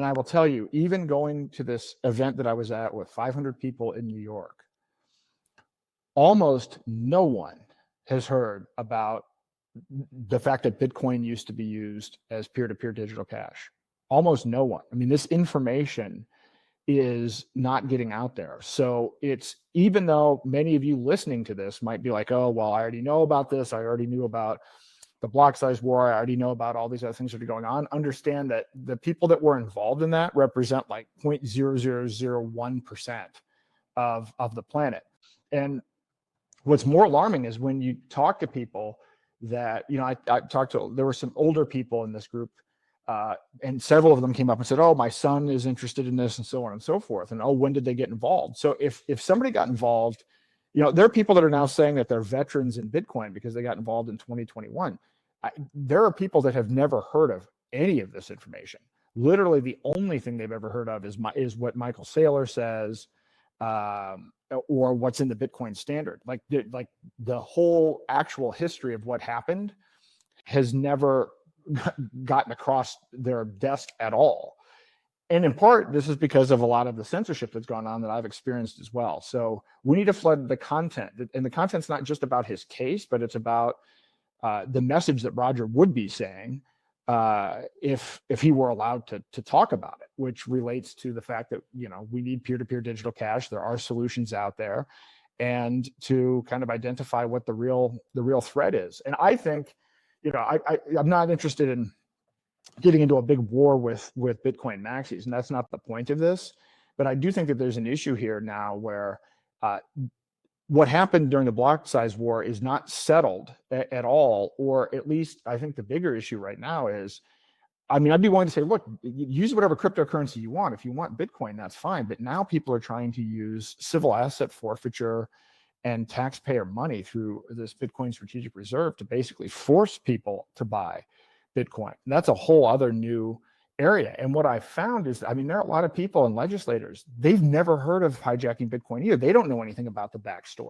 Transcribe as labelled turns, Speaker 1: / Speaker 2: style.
Speaker 1: I will tell you, even going to this event that I was at with 500 people in New York, almost no one has heard about the fact that Bitcoin used to be used as peer-to-peer digital cash. Almost no one. I mean, this information is not getting out there. So it's, even though many of you listening to this might be like, oh, well, I already know about this. I already knew about the block size war. I already know about all these other things that are going on. Understand that the people that were involved in that represent like 0.0001% of the planet. And what's more alarming is when you talk to people that, you know, I talked to, there were some older people in this group, and several of them came up and said, oh, my son is interested in this, and so on and so forth. And, oh, when did they get involved? So if somebody got involved, you know, there are people that are now saying that they're veterans in Bitcoin because they got involved in 2021. There are people that have never heard of any of this information. Literally, the only thing they've ever heard of is what Michael Saylor says, or what's in the Bitcoin standard. Like the whole actual history of what happened has never gotten across their desk at all. And in part, this is because of a lot of the censorship that's gone on that I've experienced as well. So we need to flood the content. And the content's not just about his case, but it's about the message that Roger would be saying if he were allowed to talk about it, which relates to the fact that, you know, we need peer-to-peer digital cash. There are solutions out there, and to kind of identify what the real threat is. And I think, you know, I'm not interested in getting into a big war with Bitcoin maxis, and that's not the point of this. But I do think that there's an issue here now where what happened during the block size war is not settled at all, or at least I think the bigger issue right now is, I mean, I'd be willing to say, look, use whatever cryptocurrency you want. If you want Bitcoin, that's fine. But now people are trying to use civil asset forfeiture and taxpayer money through this Bitcoin strategic reserve to basically force people to buy Bitcoin. And that's a whole other new area. And what I found is, I mean, there are a lot of people and legislators, they've never heard of hijacking Bitcoin either. They don't know anything about the backstory.